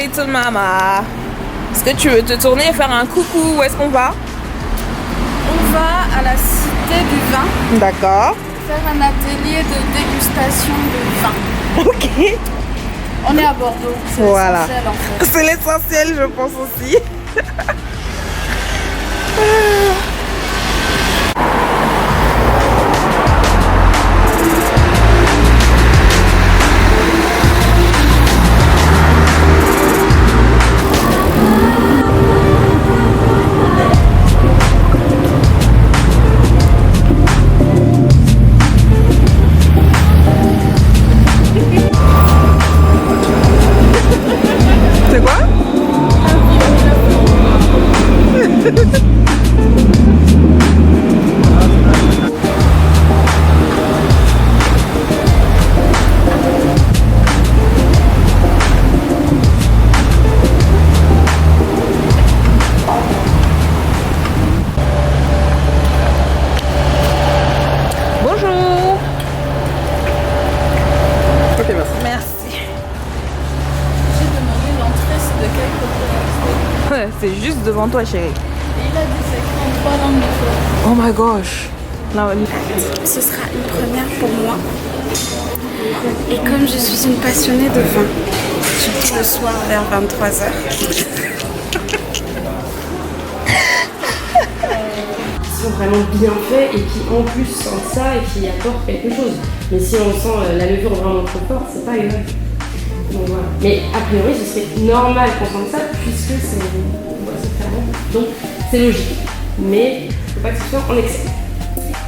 little mama. Est-ce que tu veux te tourner et faire un coucou? Où est-ce qu'on va? On va à la Cité du Vin. D'accord. Faire un atelier de dégustation de vin. Ok. On est à Bordeaux. C'est Voilà. l'essentiel en fait. C'est l'essentiel, je pense aussi. C'est quoi? Bonjour. Ok, merci. Merci. J'ai demandé l'entrée, c'est de quel côté? Ouais, c'est juste devant toi, chérie. Et il a dit c'est 33 langues différentes. Oh my gosh. Là, Ce sera une première pour moi. Et comme je suis une passionnée de vin, surtout le soir vers 23h, qui sont vraiment bien faits et qui en plus sentent ça et qui apportent quelque chose. Mais si on sent la levure vraiment trop forte, c'est pas grave. Donc voilà. Mais a priori, ce serait normal qu'on sente ça puisque c'est ferment. Donc c'est logique. Mais il ne faut pas que ce soit en excès.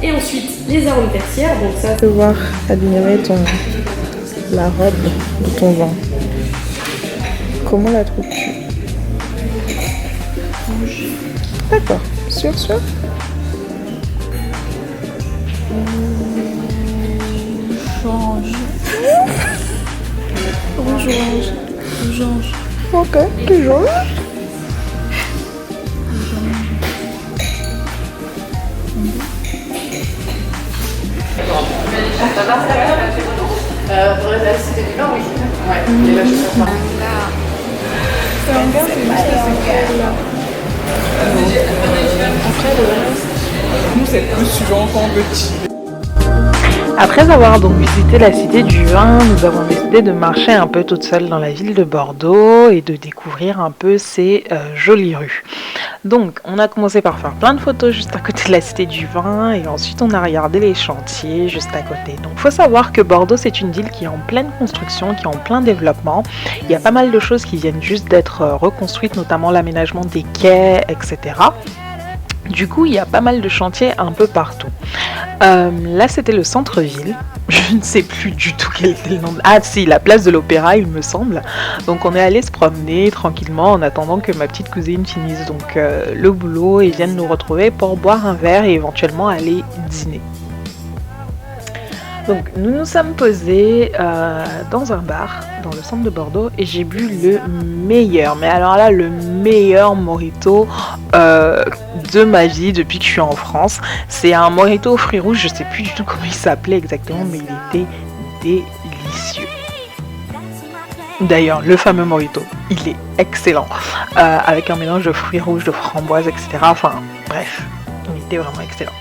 Et ensuite, les arômes tertiaires. Donc ça, tu peux voir admirer la robe de ton vin. Comment la trouves-tu? D'accord. Sûr? Rouge. Ok, tu changes. la Cité du Vin, oui. Ouais, les vaches sont pas. c'est un gars qui Nous, c'est plus suivant quand petit. Après avoir donc visité la Cité du Vin, nous avons décidé de marcher un peu toute seule dans la ville de Bordeaux et de découvrir un peu ces jolies rues. Donc on a commencé par faire plein de photos juste à côté de la Cité du Vin et ensuite on a regardé les chantiers juste à côté. Donc il faut savoir que Bordeaux c'est une ville qui est en pleine construction, qui est en plein développement. Il y a pas mal de choses qui viennent juste d'être reconstruites, notamment l'aménagement des quais, etc. Du coup, il y a pas mal de chantiers un peu partout. Là, c'était le centre-ville. Je ne sais plus du tout quel était le nom. Ah si, la place de l'Opéra, il me semble. Donc on est allé se promener tranquillement en attendant que ma petite cousine finisse donc le boulot et vienne nous retrouver pour boire un verre et éventuellement aller dîner. Donc nous nous sommes posés dans un bar dans le centre de Bordeaux et j'ai bu le meilleur, mais alors là le meilleur mojito de ma vie depuis que je suis en France. C'est un mojito aux fruits rouges, je sais plus du tout comment il s'appelait exactement, mais il était délicieux. D'ailleurs, le fameux mojito, il est excellent, avec un mélange de fruits rouges, de framboises, etc. Enfin, bref, il était vraiment excellent.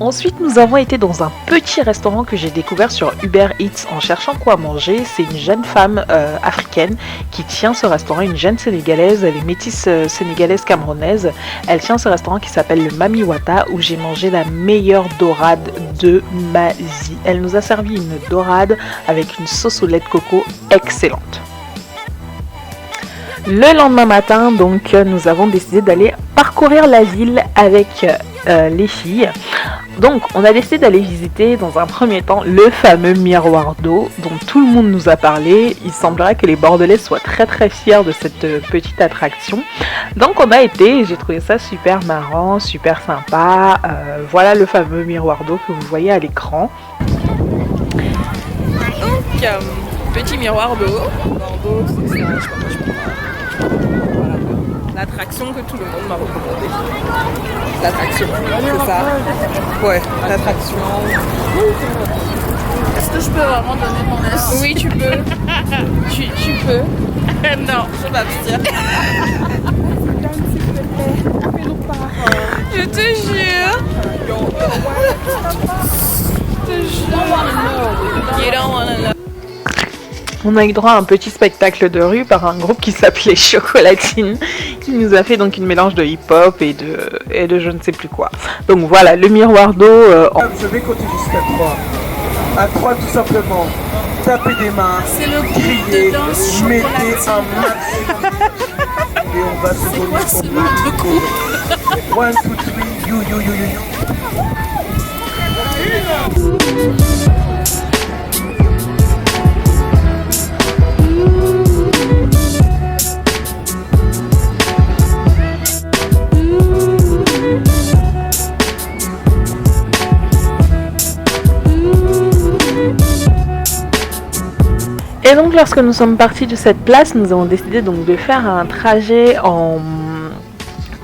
Ensuite, nous avons été dans un petit restaurant que j'ai découvert sur Uber Eats en cherchant quoi manger. C'est une jeune femme africaine qui tient ce restaurant, une jeune sénégalaise, elle est métisse sénégalaise camerounaise. Elle tient ce restaurant qui s'appelle le Mami Wata où j'ai mangé la meilleure dorade de ma vie. Elle nous a servi une dorade avec une sauce au lait de coco excellente. Le lendemain matin, donc, nous avons décidé d'aller parcourir la ville avec les filles. Donc, on a décidé d'aller visiter dans un premier temps le fameux miroir d'eau dont tout le monde nous a parlé. Il semblerait que les Bordelais soient très très fiers de cette petite attraction. Donc, on a été et j'ai trouvé ça super marrant, super sympa. Voilà le fameux miroir d'eau que vous voyez à l'écran. Donc, petit miroir d'eau. Bordeaux, c'est ça, je sais pas. Voilà. L'attraction que tout le monde m'a recommandé. L'attraction, c'est ça. Ouais, l'attraction. Est-ce que je peux vraiment donner mon avis? Oui, tu peux. Tu peux. Non, je m'abstiens. Je te jure. You don't wanna know. On a eu droit à un petit spectacle de rue par un groupe qui s'appelait Chocolatine, qui nous a fait donc une mélange de hip-hop et de je ne sais plus quoi. Donc voilà, le miroir d'eau. Je vais compter jusqu'à 3. À 3 tout simplement. Tapez des mains, C'est le groupe criez, de danse mettez Chocolatine. un maximum. Et on va se donner ce nom de groupe? 1, 2, 3, you. Et donc lorsque nous sommes partis de cette place, nous avons décidé donc de faire un trajet en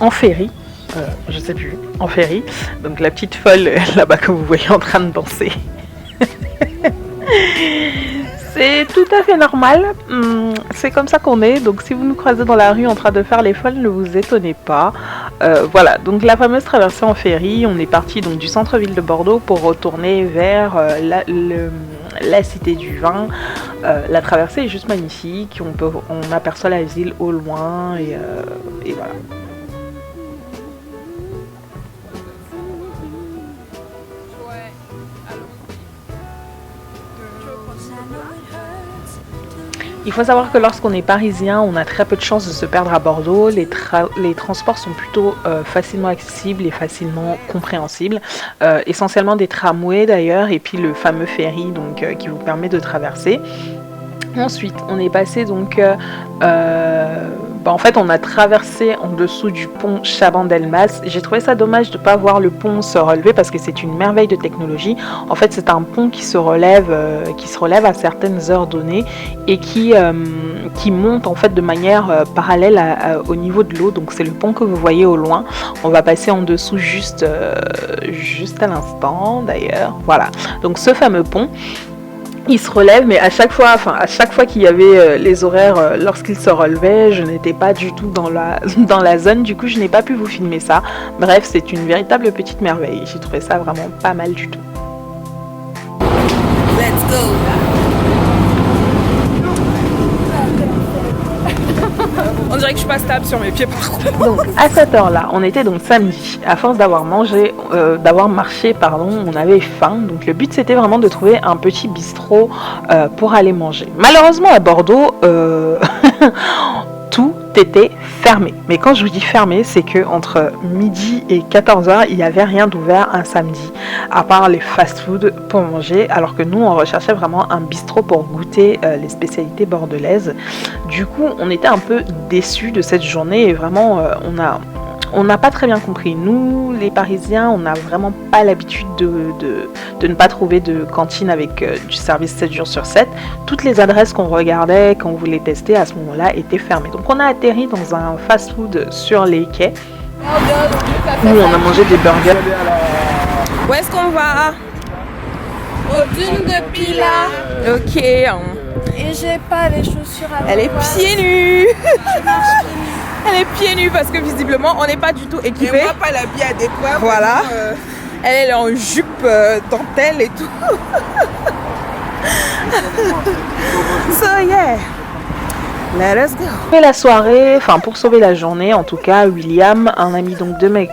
ferry. Je sais plus, en ferry. Donc la petite folle là-bas que vous voyez en train de danser. C'est tout à fait normal, c'est comme ça qu'on est, donc si vous nous croisez dans la rue en train de faire les folles, ne vous étonnez pas. Voilà, donc la fameuse traversée en ferry, on est parti donc du centre-ville de Bordeaux pour retourner vers la cité du vin. La traversée est juste magnifique, on aperçoit la ville au loin et voilà. Il faut savoir que lorsqu'on est parisien, on a très peu de chances de se perdre à Bordeaux. Les transports sont plutôt facilement accessibles et facilement compréhensibles. Essentiellement des tramways d'ailleurs, et puis le fameux ferry donc, qui vous permet de traverser. Ensuite, on est passé donc... en fait, on a traversé en dessous du pont Chaban-Delmas. J'ai trouvé ça dommage de ne pas voir le pont se relever parce que c'est une merveille de technologie. En fait, c'est un pont qui se relève à certaines heures données et qui monte en fait de manière parallèle au niveau de l'eau. Donc, c'est le pont que vous voyez au loin. On va passer en dessous juste à l'instant d'ailleurs. Voilà. Donc, ce fameux pont. Il se relève, mais à chaque fois qu'il y avait les horaires, lorsqu'il se relevait, je n'étais pas du tout dans la zone, du coup je n'ai pas pu vous filmer ça. Bref, c'est une véritable petite merveille, j'ai trouvé ça vraiment pas mal du tout. Let's go. On dirait que je suis pas stable sur mes pieds par contre. Donc à cette heure-là, on était donc samedi. À force d'avoir marché, on avait faim. Donc le but c'était vraiment de trouver un petit bistrot pour aller manger. Malheureusement à Bordeaux, tout était fermé. Mais quand je vous dis fermé, c'est que entre midi et 14h, il n'y avait rien d'ouvert un samedi, à part les fast-food pour manger, alors que nous, on recherchait vraiment un bistrot pour goûter les spécialités bordelaises. Du coup, on était un peu déçus de cette journée et vraiment, on n'a pas très bien compris. Nous, les Parisiens, on n'a vraiment pas l'habitude de ne pas trouver de cantine avec du service 7 jours sur 7. Toutes les adresses qu'on regardait, qu'on voulait tester à ce moment-là, étaient fermées. Donc on a atterri dans un fast-food sur les quais où on a mangé des burgers. Où est-ce qu'on va? Aux dunes de Pilat. Ok. Et j'ai pas les chaussures à Elle est pieds nus. Elle est pieds nus parce que visiblement on n'est pas du tout équipé. Et moi pas l'habit adéquat. Voilà. Elle est en jupe dentelle et tout. So yeah. Let us go. Pour la soirée, pour sauver la journée, en tout cas, William, un ami donc de mes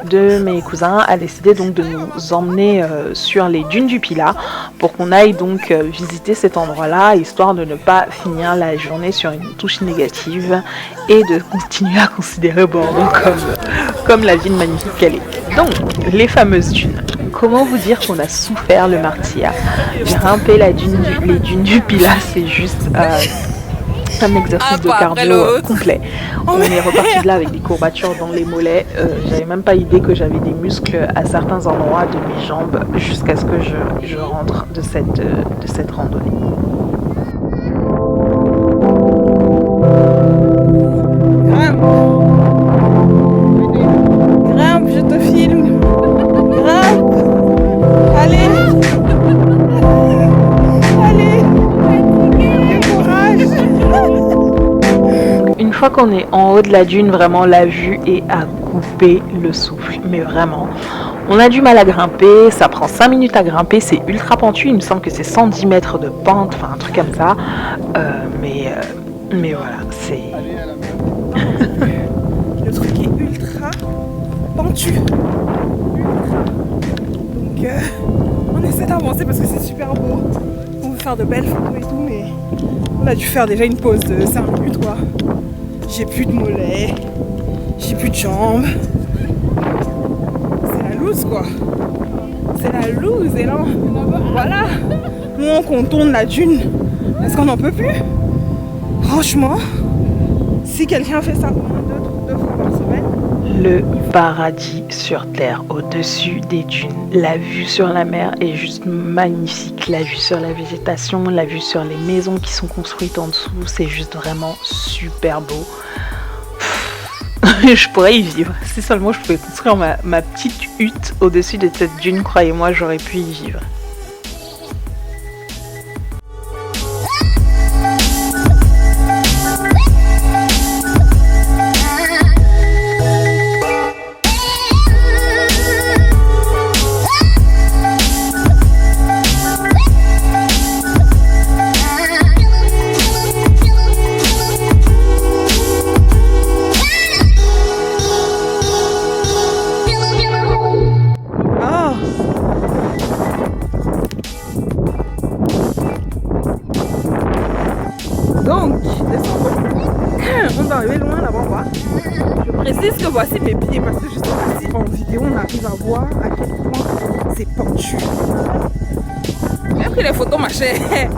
cousins, a décidé donc de nous emmener sur les dunes du Pilat pour qu'on aille donc visiter cet endroit-là, histoire de ne pas finir la journée sur une touche négative et de continuer à considérer Bordeaux comme la ville magnifique qu'elle est. Donc, les fameuses dunes. Comment vous dire qu'on a souffert le martyr? Grimper les dunes du Pilat, c'est juste... un exercice de cardio complet. On est reparti de là avec des courbatures dans les mollets. J'avais même pas idée que j'avais des muscles à certains endroits de mes jambes jusqu'à ce que je rentre de cette randonnée. Grimpe, je te filme. Grimpe. Allez. Allez. fois qu'on est en haut de la dune, vraiment la vue est à couper le souffle. Mais vraiment, on a du mal à grimper, ça prend 5 minutes à grimper, c'est ultra pentu, il me semble que c'est 110 mètres de pente, enfin un truc comme ça. Mais voilà, c'est... Le truc est ultra pentu. Ultra. Donc on essaie d'avancer parce que c'est super beau. On veut faire de belles photos et tout, mais on a dû faire déjà une pause de 5 minutes quoi. J'ai plus de mollets, j'ai plus de jambes. C'est la loose quoi. C'est la loose et là, voilà. Nous on contourne la dune parce qu'on n'en peut plus. Franchement, si quelqu'un fait ça au moins deux fois par semaine. Le paradis sur terre, au-dessus des dunes. La vue sur la mer est juste magnifique. La vue sur la végétation, la vue sur les maisons qui sont construites en dessous, c'est juste vraiment super beau. Je pourrais y vivre. Si seulement je pouvais construire ma petite hutte au-dessus de cette dune, croyez-moi, j'aurais pu y vivre. Donc, descendons. On va arriver loin là-bas, on va. Je précise que voici mes pieds parce que je sais pas si en vidéo on arrive à voir à quel point c'est pentu. J'ai pris les photos ma chère.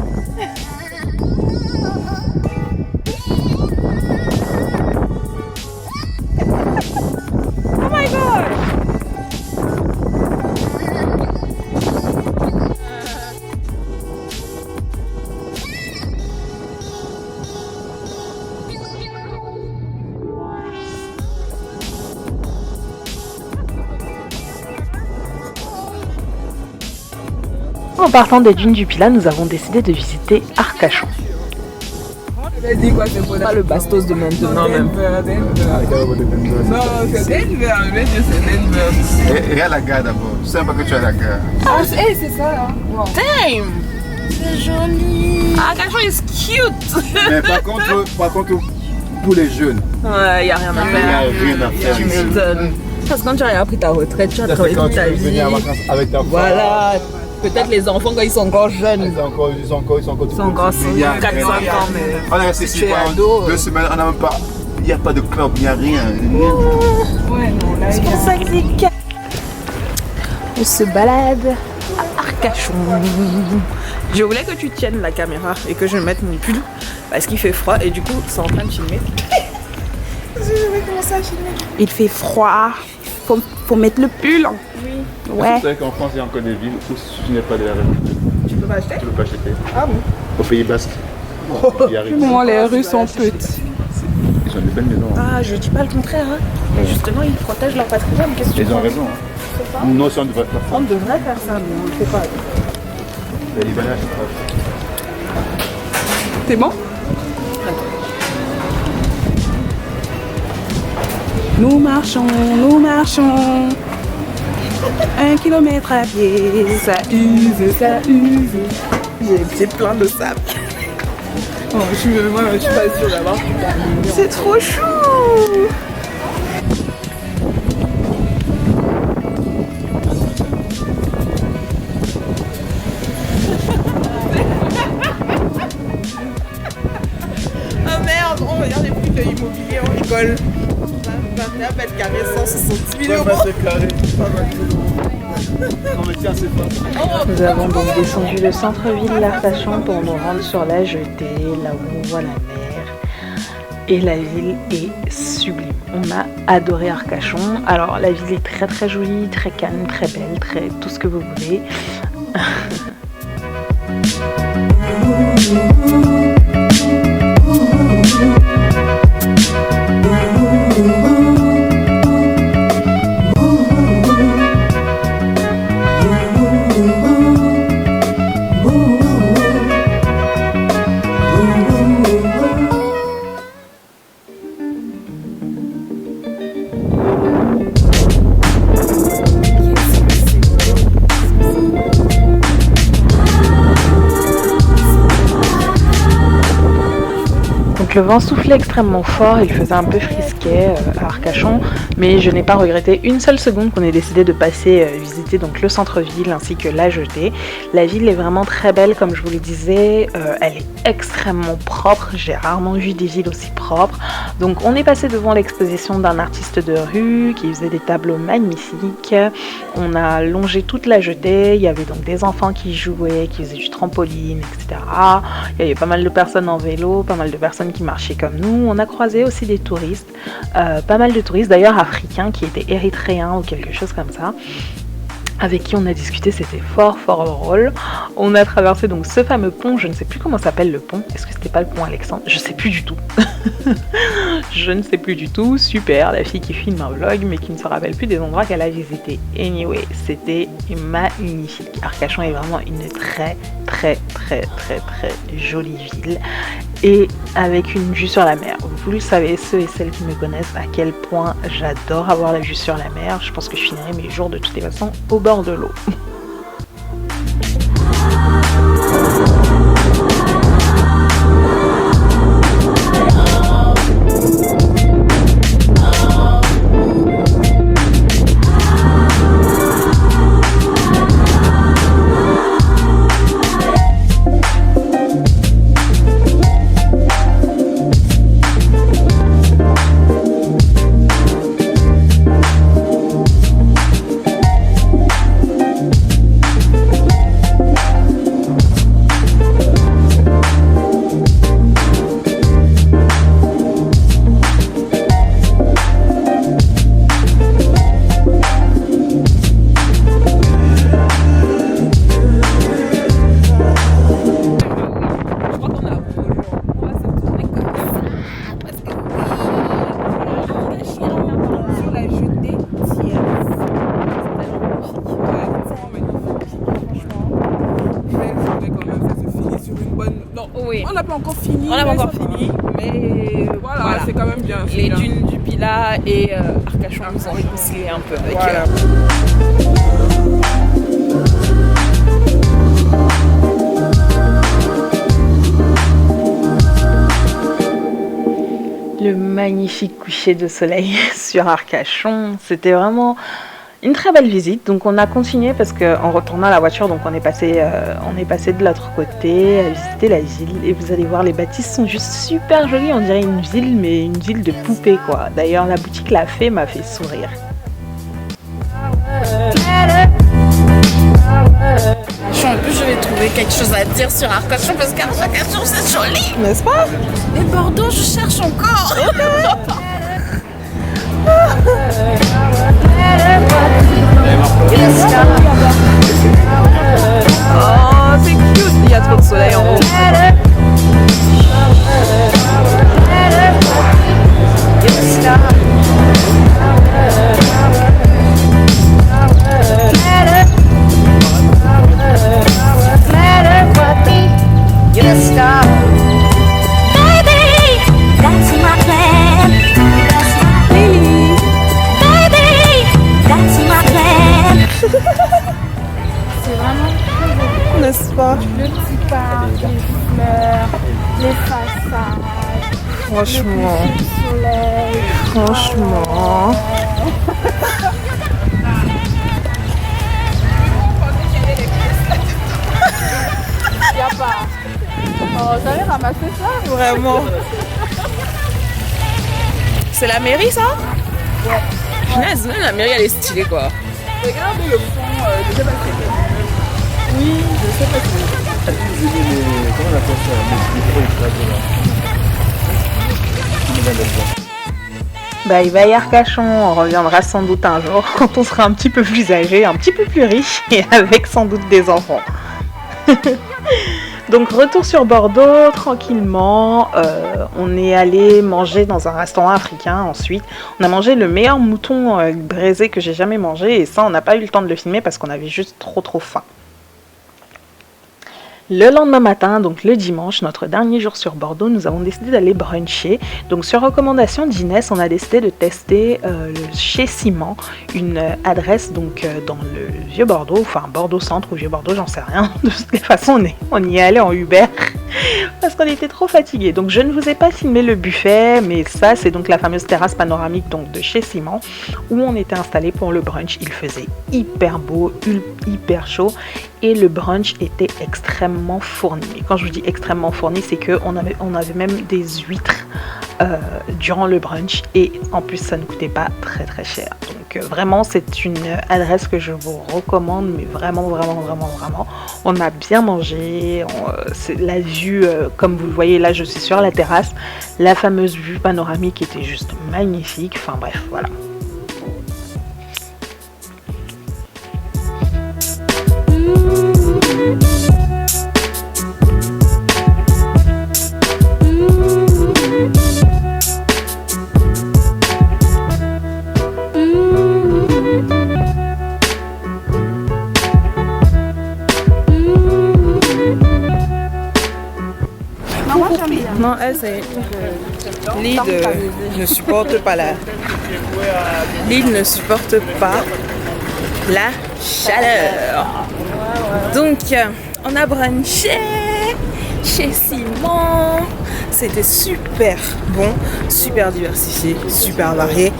Oh my god! En partant des dunes du Pilat, nous avons décidé de visiter Arcachon. Pas le bastos de maintenant même. Non, c'est Denver, mais c'est Denver. Regarde la gare d'abord. Tu sais pas que tu as la gare. Ah, c'est ça là. Wow. Damn! C'est joli. Arcachon is cute! Mais par contre, pour les jeunes, Ouais, y a rien à il n'y a faire. rien à faire. Tu m'étonnes. Parce que quand tu as pris ta retraite, tu as C'est travaillé quand toute tu ta veux vie. venir en vacances avec ta femme. Voilà. Peut-être les enfants quand ils sont encore jeunes. Ils sont encore Ils sont encore Il y a 4-5 rien. ans, mais. On est resté Si ici tu es pendant ado, 2 semaines, on n'a même pas. Il n'y a pas de club, il n'y a rien. Ouais, non, là, C'est pour ça que on se balade à Arcachon. Je voulais que tu tiennes la caméra et que je mette mon pull parce qu'il fait froid et du coup, c'est en train de filmer. Je vais commencer à filmer. Il fait froid. Faut mettre le pull. Oui. Ouais. Vous savez qu'en France, il y a encore des villes où si tu n'es pas de la République, Tu peux pas acheter? tu ne peux pas acheter. Ah bon? Au Pays Basque. Il arrive. Moi, les rues sont petites. Ils ont des belles maisons. Ah, je dis pas le contraire. Hein. Mais justement, ils protègent leur patrimoine. Qu'est-ce que tu Ils ont penses? raison. Hein. Nous aussi, on devrait faire ça. On devrait faire ça, mais on le fait pas. Les Libanais, c'est pas. C'est bon? Nous marchons, nous marchons. 1 kilomètre à pied, ça use, ça use. J'ai plein de sable. Oh, moi, je suis pas sûre d'avoir. C'est trop chou! Ah merde, on regarde les prix de l'immobilier, on rigole. 21 mètres carrés, 170 000 euros. Nous avons donc descendu le centre-ville d'Arcachon pour nous rendre sur la jetée, là où on voit la mer. Et la ville est sublime. On a adoré Arcachon. Alors la ville est très très jolie, très calme, très belle, très tout ce que vous voulez. Donc le vent soufflait extrêmement fort, il faisait un peu frisquet à Arcachon, mais je n'ai pas regretté une seule seconde qu'on ait décidé de passer visiter donc le centre-ville ainsi que la jetée. La ville est vraiment très belle comme je vous le disais, elle est extrêmement propre, j'ai rarement vu des villes aussi propres. Donc on est passé devant l'exposition d'un artiste de rue qui faisait des tableaux magnifiques, on a longé toute la jetée, il y avait donc des enfants qui jouaient, qui faisaient du trampoline, etc. Il y avait pas mal de personnes en vélo, pas mal de personnes qui marchaient comme nous. On a croisé aussi des touristes, pas mal de touristes d'ailleurs africains qui étaient érythréens ou quelque chose comme ça, avec qui on a discuté, c'était fort drôle. On a traversé donc ce fameux pont, je ne sais plus comment s'appelle le pont, est-ce que c'était pas le pont Alexandre? Je sais plus du tout. Je ne sais plus du tout, super, la fille qui filme un vlog mais qui ne se rappelle plus des endroits qu'elle a visités. Anyway, c'était magnifique. Arcachon est vraiment une très jolie ville et avec une vue sur la mer. Vous le savez, ceux et celles qui me connaissent, à quel point j'adore avoir la vue sur la mer. Je pense que je finirai mes jours de toutes les façons au bord de l'eau. Oui. On n'a pas encore fini. On n'a pas encore fini, mais voilà. C'est quand même bien. Les dunes du Pilat et Arcachon nous ont réconcilié un peu avec Le magnifique coucher de soleil sur Arcachon, c'était vraiment une très belle visite. Donc on a continué parce qu'en retournant à la voiture, donc on est passé de l'autre côté à visiter la ville et vous allez voir, les bâtisses sont juste super jolies. On dirait une ville, mais une ville de poupées quoi. D'ailleurs la boutique La Fée m'a fait sourire. En plus, je vais trouver quelque chose à dire sur Arcachon parce qu'Arcachon c'est joli, n'est-ce pas? Et Bordeaux, je cherche encore. Oh, c'est cute, il y a trop de soleil en haut. C'est vraiment N'est-ce pas? le petit parc, les fleurs, les façades, Franchement, le soleil. franchement. Il n'y a pas. Oh, j'avais ramassé ça. Vraiment. C'est la mairie ça? Ouais. Punaise, même la mairie elle est stylée quoi. Regarde le fond, je sais pas si c'est. Oui, je sais pas si c'est. Comment on appelle ça? Les Bye bye Arcachon, on reviendra sans doute un jour quand on sera un petit peu plus âgé, un petit peu plus riche et avec sans doute des enfants. Donc retour sur Bordeaux, tranquillement, on est allé manger dans un restaurant africain ensuite. On a mangé le meilleur mouton braisé que j'ai jamais mangé et ça on n'a pas eu le temps de le filmer parce qu'on avait juste trop faim. Le lendemain matin, donc le dimanche, notre dernier jour sur Bordeaux, nous avons décidé d'aller bruncher. Donc sur recommandation d'Inès, on a décidé de tester chez Ciment, une adresse donc dans le Vieux Bordeaux, enfin Bordeaux Centre ou Vieux Bordeaux, j'en sais rien. De toute façon, on y est allé en Uber parce qu'on était trop fatigués. Donc je ne vous ai pas filmé le buffet, mais ça c'est donc la fameuse terrasse panoramique donc de chez Ciment où on était installé pour le brunch. Il faisait hyper beau, hyper chaud. Et le brunch était extrêmement fourni. Et quand je vous dis extrêmement fourni, c'est qu'on avait même des huîtres durant le brunch. Et en plus, ça ne coûtait pas très très cher. Donc vraiment, c'est une adresse que je vous recommande. Mais vraiment. On a bien mangé. La vue, comme vous le voyez, là je suis sur la terrasse. La fameuse vue panoramique était juste magnifique. Enfin bref, voilà. Non, elle c'est... Lyd ne supporte pas la... Lyd ne supporte pas la chaleur. Donc, on a brunché chez Ciment. C'était super bon, super diversifié, super varié.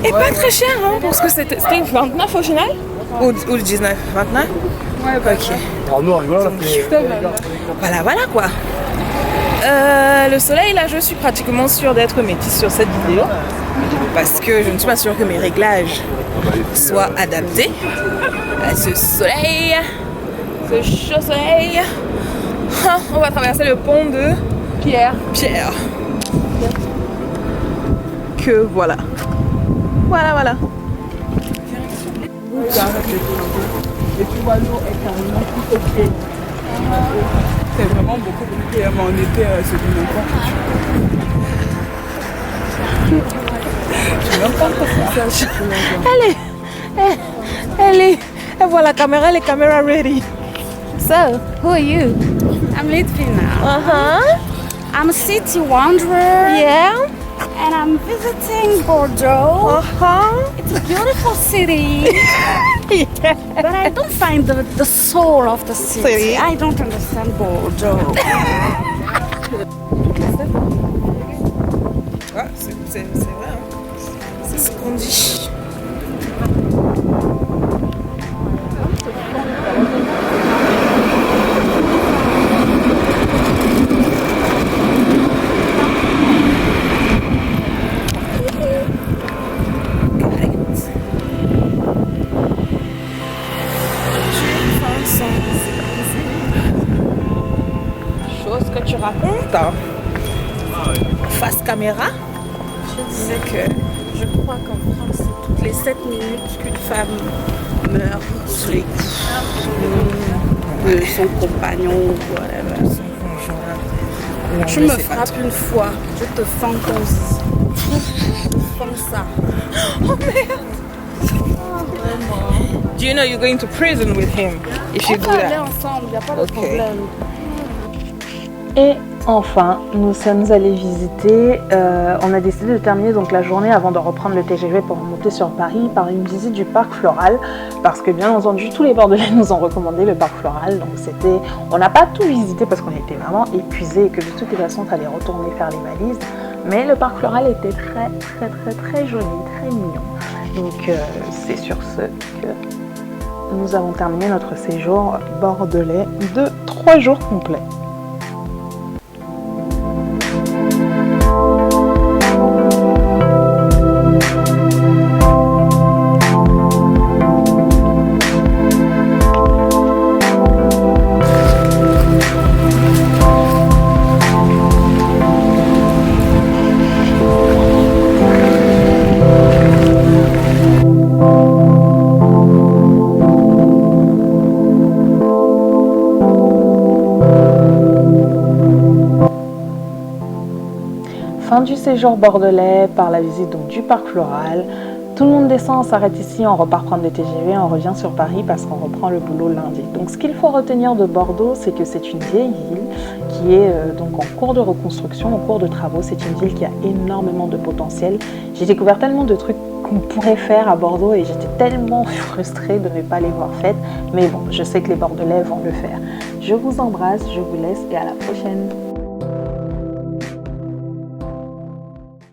Et pas très cher, hein, parce que c'était 29 au final. Ou 19, 29. Ouais, ok. Voilà quoi. Le soleil, là, je suis pratiquement sûre d'être métisse sur cette vidéo parce que je ne suis pas sûre que mes réglages soient adaptés à ce soleil, ce chaud soleil. On va traverser le pont de Pierre. Que voilà. Voilà. Et tu vois, l'eau est carrément tout au pied. C'est vraiment beaucoup plus clair, mais en été, c'est du n'importe quoi. Elle voit la caméra ready. So, who are you? I'm Litvina. Uh-huh. I'm a city wanderer. Yeah. And I'm visiting Bordeaux. Uh-huh. It's a beautiful city. Yeah. But I don't find the soul of the city. I don't understand Bordeaux. Ouais, c'est vrai, hein. C'est ce qu'on dit. Chose que tu racontes face caméra. Je disais que je crois qu'en France, c'est toutes les 7 minutes qu'une femme meurt sous les coups de son compagnon ou whatever. Tu me frappes une fois, je te fends ton zizi. Comme ça. Oh merde! Do you know you're going to prison with him if you do On peut aller that? ensemble, il n'y a pas de Ok. problème. Et enfin, nous sommes allés visiter, on a décidé de terminer donc la journée avant de reprendre le TGV pour monter sur Paris par une visite du parc floral, parce que bien entendu tous les Bordelais nous ont recommandé le parc floral, donc on n'a pas tout visité parce qu'on était vraiment épuisés et que de toute façon il fallait retourner faire les valises, mais le parc floral était très joli, très mignon. Donc c'est sur ce que nous avons terminé notre séjour bordelais de 3 jours complets. Fin du séjour bordelais par la visite donc du parc floral. Tout le monde descend, on s'arrête ici, on repart prendre des TGV, on revient sur Paris parce qu'on reprend le boulot lundi. Donc ce qu'il faut retenir de Bordeaux, c'est que c'est une vieille ville qui est donc en cours de reconstruction, en cours de travaux. C'est une ville qui a énormément de potentiel. J'ai découvert tellement de trucs qu'on pourrait faire à Bordeaux et j'étais tellement frustrée de ne pas les voir faites. Mais bon, je sais que les Bordelais vont le faire. Je vous embrasse, je vous laisse et à la prochaine.